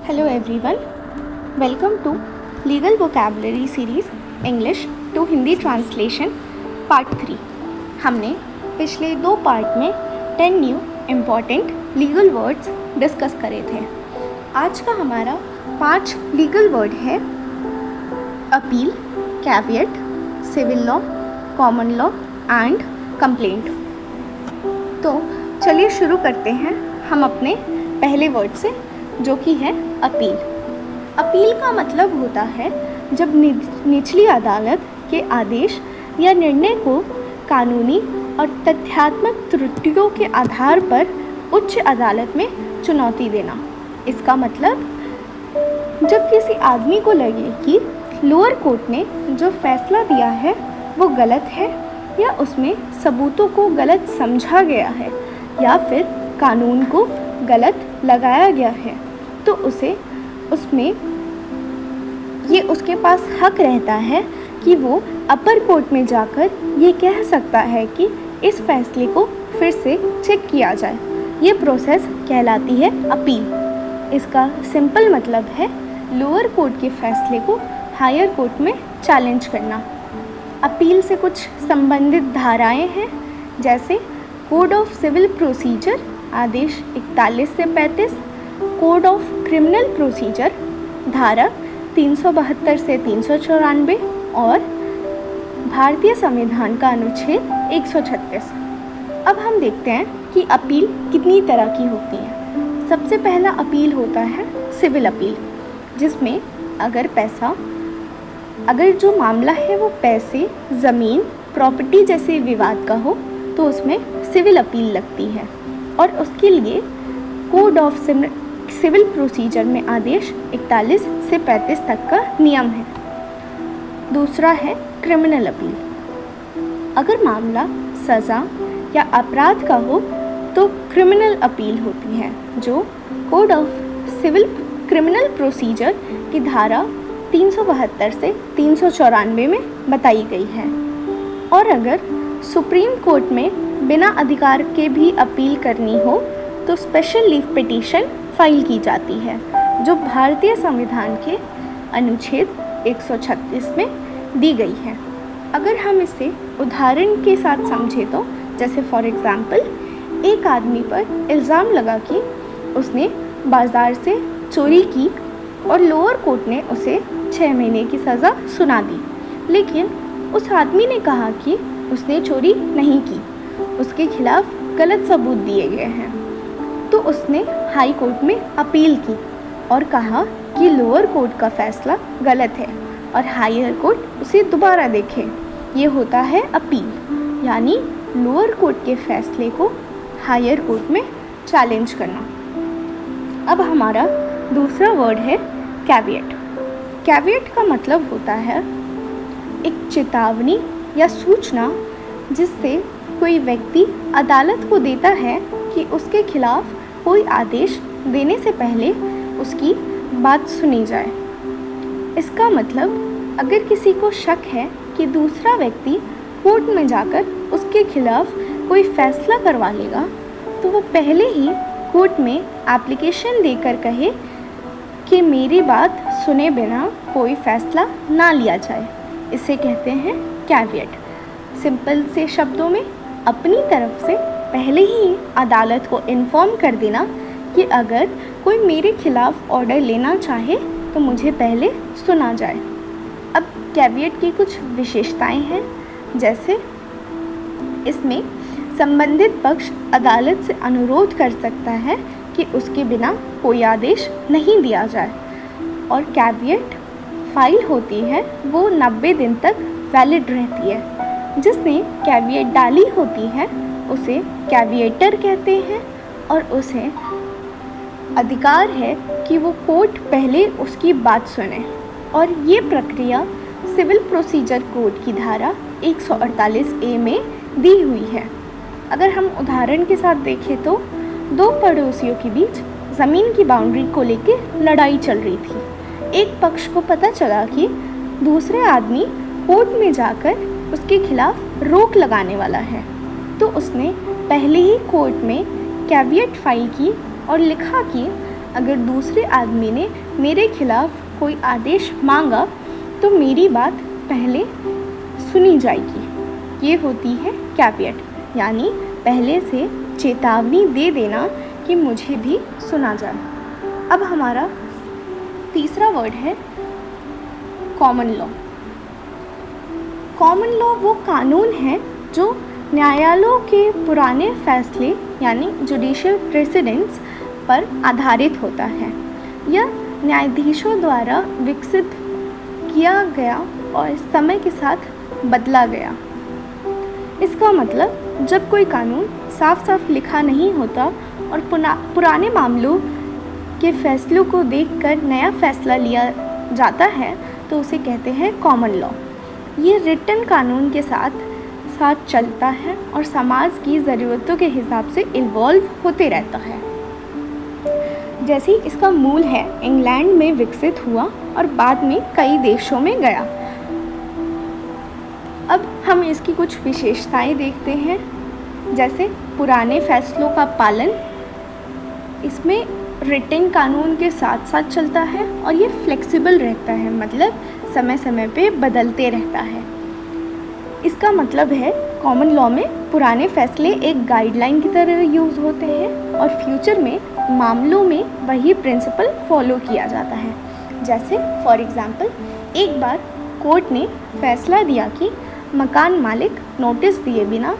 Hello everyone, welcome to Legal Vocabulary Series English to Hindi Translation Part 3। हमने पिछले 2 part में 10 new important legal words discuss करे थे। आज का हमारा 5 लीगल वर्ड है appeal, caveat, civil law, common law and complaint. तो चलिए शुरू करते हैं हम अपने पहले वर्ड से, जो कि है अपील। अपील का मतलब होता है जब निचली अदालत के आदेश या निर्णय को कानूनी और तथ्यात्मक त्रुटियों के आधार पर उच्च अदालत में चुनौती देना। इसका मतलब जब किसी आदमी को लगे कि लोअर कोर्ट ने जो फैसला दिया है वो गलत है, या उसमें सबूतों को गलत समझा गया है, या फिर कानून को गलत लगाया गया है, तो उसके पास हक रहता है कि वो अपर कोर्ट में जाकर ये कह सकता है कि इस फैसले को फिर से चेक किया जाए। ये प्रोसेस कहलाती है अपील। इसका सिंपल मतलब है लोअर कोर्ट के फैसले को हायर कोर्ट में चैलेंज करना। अपील से कुछ संबंधित धाराएं हैं, जैसे कोड ऑफ सिविल प्रोसीजर आदेश 41 से 35, कोड ऑफ क्रिमिनल प्रोसीजर धारा 372 से 394 और भारतीय संविधान का अनुच्छेद 136। अब हम देखते हैं कि अपील कितनी तरह की होती है। सबसे पहला अपील होता है सिविल अपील, जिसमें अगर जो मामला है वो पैसे, ज़मीन, प्रॉपर्टी जैसे विवाद का हो तो उसमें सिविल अपील लगती है, और उसके लिए कोड ऑफ सिविल प्रोसीजर में आदेश 41 से 35 तक का नियम है। दूसरा है क्रिमिनल अपील। अगर मामला सज़ा या अपराध का हो तो क्रिमिनल अपील होती है, जो code of civil criminal procedure की धारा 372 से 394 में बताई गई है। और अगर सुप्रीम कोर्ट में बिना अधिकार के भी अपील करनी हो तो स्पेशल लीव पिटीशन फाइल की जाती है, जो भारतीय संविधान के अनुच्छेद 136 में दी गई है। अगर हम इसे उदाहरण के साथ समझें तो जैसे फॉर एग्ज़ाम्पल, एक आदमी पर इल्ज़ाम लगा कि उसने बाज़ार से चोरी की और लोअर कोर्ट ने उसे 6 महीने की सज़ा सुना दी, लेकिन उस आदमी ने कहा कि उसने चोरी नहीं की, उसके खिलाफ गलत सबूत दिए गए हैं। तो उसने हाई कोर्ट में अपील की और कहा कि लोअर कोर्ट का फैसला गलत है और हायर कोर्ट उसे दोबारा देखे। ये होता है अपील, यानी लोअर कोर्ट के फैसले को हायर कोर्ट में चैलेंज करना। अब हमारा दूसरा वर्ड है कैविएट। कैविएट का मतलब होता है एक चेतावनी या सूचना जिससे कोई व्यक्ति अदालत को देता है कि उसके खिलाफ कोई आदेश देने से पहले उसकी बात सुनी जाए। इसका मतलब अगर किसी को शक है कि दूसरा व्यक्ति कोर्ट में जाकर उसके खिलाफ कोई फैसला करवा लेगा, तो वो पहले ही कोर्ट में एप्लीकेशन देकर कहे कि मेरी बात सुने बिना कोई फैसला ना लिया जाए। इसे कहते हैं कैविएट। सिंपल से शब्दों में अपनी तरफ से पहले ही अदालत को इन्फॉर्म कर देना कि अगर कोई मेरे खिलाफ ऑर्डर लेना चाहे तो मुझे पहले सुना जाए। अब कैविएट की कुछ विशेषताएं हैं, जैसे इसमें संबंधित पक्ष अदालत से अनुरोध कर सकता है कि उसके बिना कोई आदेश नहीं दिया जाए, और कैविएट फाइल होती है वो 90 दिन तक वैलिड रहती है। जिसने कैविएट डाली होती है उसे कैविएटर कहते हैं, और उसे अधिकार है कि वो कोर्ट पहले उसकी बात सुने। और ये प्रक्रिया सिविल प्रोसीजर कोड की धारा 148A में दी हुई है। अगर हम उदाहरण के साथ देखें तो 2 पड़ोसियों के बीच ज़मीन की बाउंड्री को लेकर लड़ाई चल रही थी। एक पक्ष को पता चला कि दूसरे आदमी कोर्ट में जाकर उसके खिलाफ रोक लगाने वाला है, तो उसने पहले ही कोर्ट में कैविएट फाइल की और लिखा कि अगर दूसरे आदमी ने मेरे खिलाफ कोई आदेश मांगा तो मेरी बात पहले सुनी जाएगी। ये होती है कैविएट, यानी पहले से चेतावनी दे देना कि मुझे भी सुना जाए। अब हमारा तीसरा वर्ड है कॉमन लॉ। कॉमन लॉ वो कानून है जो न्यायालयों के पुराने फैसले यानी जुडिशियल प्रेसिडेंट्स पर आधारित होता है। यह न्यायाधीशों द्वारा विकसित किया गया और समय के साथ बदला गया। इसका मतलब जब कोई कानून साफ साफ लिखा नहीं होता और पुराने मामलों के फैसलों को देखकर नया फैसला लिया जाता है तो उसे कहते हैं कॉमन लॉ। ये रिटन कानून के साथ साथ चलता है और समाज की ज़रूरतों के हिसाब से इवॉल्व होते रहता है। जैसे इसका मूल है इंग्लैंड में विकसित हुआ और बाद में कई देशों में गया। अब हम इसकी कुछ विशेषताएं देखते हैं, जैसे पुराने फैसलों का पालन, इसमें रिटन कानून के साथ साथ चलता है और ये फ्लेक्सिबल रहता है, मतलब समय समय पे बदलते रहता है। इसका मतलब है कॉमन लॉ में पुराने फैसले एक गाइडलाइन की तरह यूज़ होते हैं और फ्यूचर में मामलों में वही प्रिंसिपल फॉलो किया जाता है। जैसे फॉर एग्ज़ाम्पल, एक बार कोर्ट ने फैसला दिया कि मकान मालिक नोटिस दिए बिना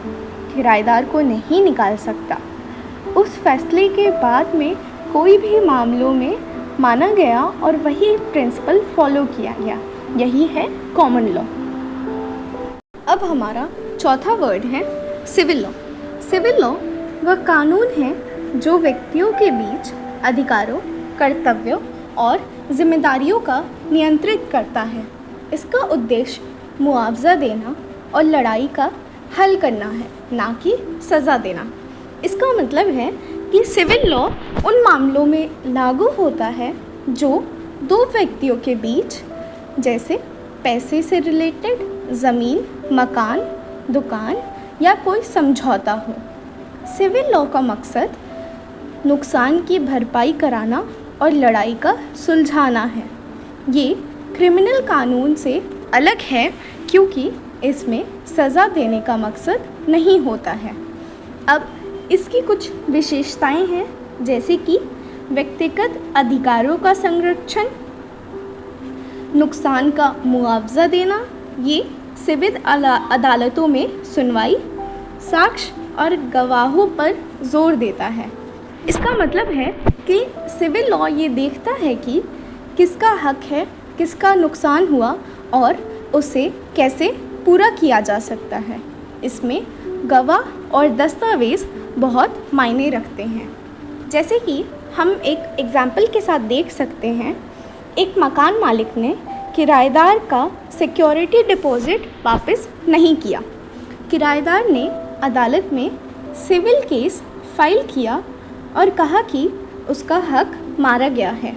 किराएदार को नहीं निकाल सकता। उस फैसले के बाद में कोई भी मामलों में माना गया और वही प्रिंसिपल फॉलो किया गया। यही है कॉमन लॉ। अब हमारा चौथा वर्ड है सिविल लॉ। सिविल लॉ वह कानून है जो व्यक्तियों के बीच अधिकारों, कर्तव्यों और जिम्मेदारियों का नियंत्रित करता है। इसका उद्देश्य मुआवजा देना और लड़ाई का हल करना है, ना कि सज़ा देना। इसका मतलब है कि सिविल लॉ उन मामलों में लागू होता है जो दो व्यक्तियों के बीच, जैसे पैसे से रिलेटेड, ज़मीन, मकान, दुकान या कोई समझौता हो। सिविल लॉ का मकसद नुकसान की भरपाई कराना और लड़ाई का सुलझाना है। ये क्रिमिनल कानून से अलग है क्योंकि इसमें सज़ा देने का मकसद नहीं होता है। अब इसकी कुछ विशेषताएं हैं, जैसे कि व्यक्तिगत अधिकारों का संरक्षण, नुकसान का मुआवजा देना, ये सिविल अदालतों में सुनवाई, साक्ष्य और गवाहों पर जोर देता है। इसका मतलब है कि सिविल लॉ ये देखता है कि किसका हक है, किसका नुकसान हुआ और उसे कैसे पूरा किया जा सकता है। इसमें गवाह और दस्तावेज़ बहुत मायने रखते हैं। जैसे कि हम एक एग्जाम्पल के साथ देख सकते हैं, एक मकान मालिक ने किराएदार का सिक्योरिटी डिपॉजिट वापस नहीं किया। किराएदार ने अदालत में सिविल केस फाइल किया और कहा कि उसका हक मारा गया है।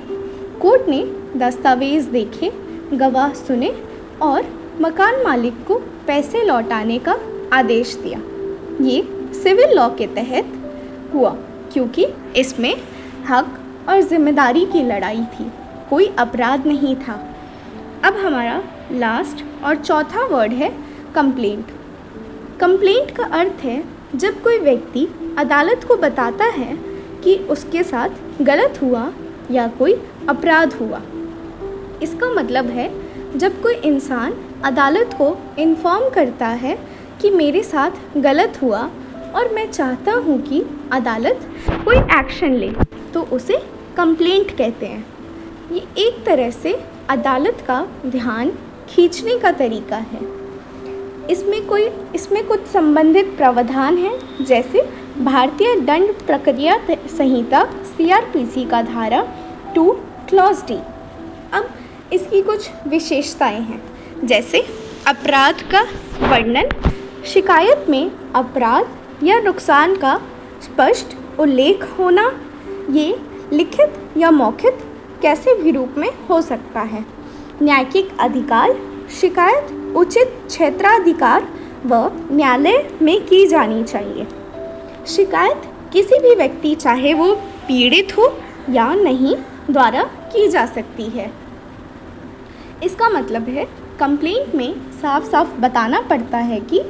कोर्ट ने दस्तावेज़ देखे, गवाह सुने और मकान मालिक को पैसे लौटाने का आदेश दिया। ये सिविल लॉ के तहत हुआ क्योंकि इसमें हक और जिम्मेदारी की लड़ाई थी, कोई अपराध नहीं था। अब हमारा लास्ट और चौथा वर्ड है कंप्लेंट। कंप्लेंट का अर्थ है जब कोई व्यक्ति अदालत को बताता है कि उसके साथ गलत हुआ या कोई अपराध हुआ। इसका मतलब है जब कोई इंसान अदालत को इन्फॉर्म करता है कि मेरे साथ गलत हुआ और मैं चाहता हूँ कि अदालत कोई एक्शन ले, तो उसे कंप्लेंट कहते हैं। ये एक तरह से अदालत का ध्यान खींचने का तरीका है। इसमें कुछ संबंधित प्रावधान हैं, जैसे भारतीय दंड प्रक्रिया संहिता CRPC का धारा 2 क्लॉज D। अब इसकी कुछ विशेषताएं हैं, जैसे अपराध का वर्णन, शिकायत में अपराध या नुकसान का स्पष्ट उल्लेख होना, ये लिखित या मौखिक कैसे भी रूप में हो सकता है। न्यायिक अधिकार, शिकायत उचित क्षेत्राधिकार व न्यायालय में की जानी चाहिए। शिकायत किसी भी व्यक्ति, चाहे वो पीड़ित हो या नहीं द्वारा की जा सकती है। इसका मतलब है कंप्लेंट में साफ साफ बताना पड़ता है कि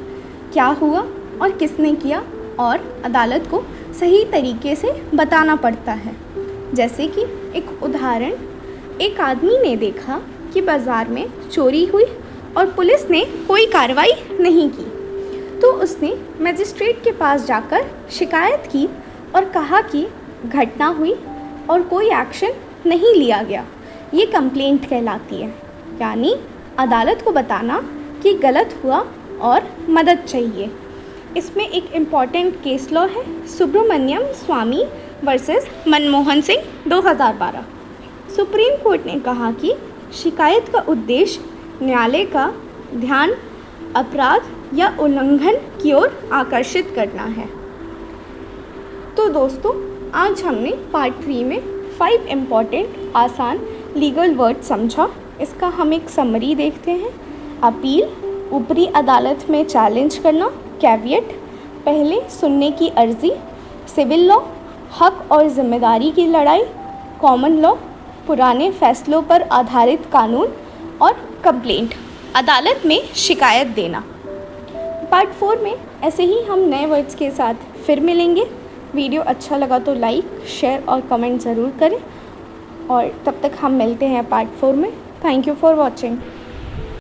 क्या हुआ और किसने किया, और अदालत को सही तरीके से बताना पड़ता है। जैसे कि एक उदाहरण, एक आदमी ने देखा कि बाज़ार में चोरी हुई और पुलिस ने कोई कार्रवाई नहीं की, तो उसने मजिस्ट्रेट के पास जाकर शिकायत की और कहा कि घटना हुई और कोई एक्शन नहीं लिया गया। ये कंप्लेंट कहलाती है, यानी अदालत को बताना कि गलत हुआ और मदद चाहिए। इसमें एक इम्पॉर्टेंट केस लॉ है, Subramanian Swamy versus Manmohan Singh 2012। Supreme Court ने कहा कि शिकायत का उद्देश्य न्यायालय का ध्यान अपराध या उल्लंघन की ओर आकर्षित करना है। तो दोस्तों, आज हमने पार्ट 3 में 5 इम्पॉर्टेंट आसान लीगल वर्ड समझा। इसका हम एक समरी देखते हैं। अपील, ऊपरी अदालत में चैलेंज करना। कैविएट, पहले सुनने की अर्जी। सिविल लॉ, हक और जिम्मेदारी की लड़ाई। कॉमन लॉ, पुराने फैसलों पर आधारित कानून। और कंप्लेंट, अदालत में शिकायत देना। पार्ट 4 में ऐसे ही हम नए वर्ड्स के साथ फिर मिलेंगे। वीडियो अच्छा लगा तो लाइक, शेयर और कमेंट ज़रूर करें, और तब तक हम मिलते हैं पार्ट 4 में। Thank you for watching.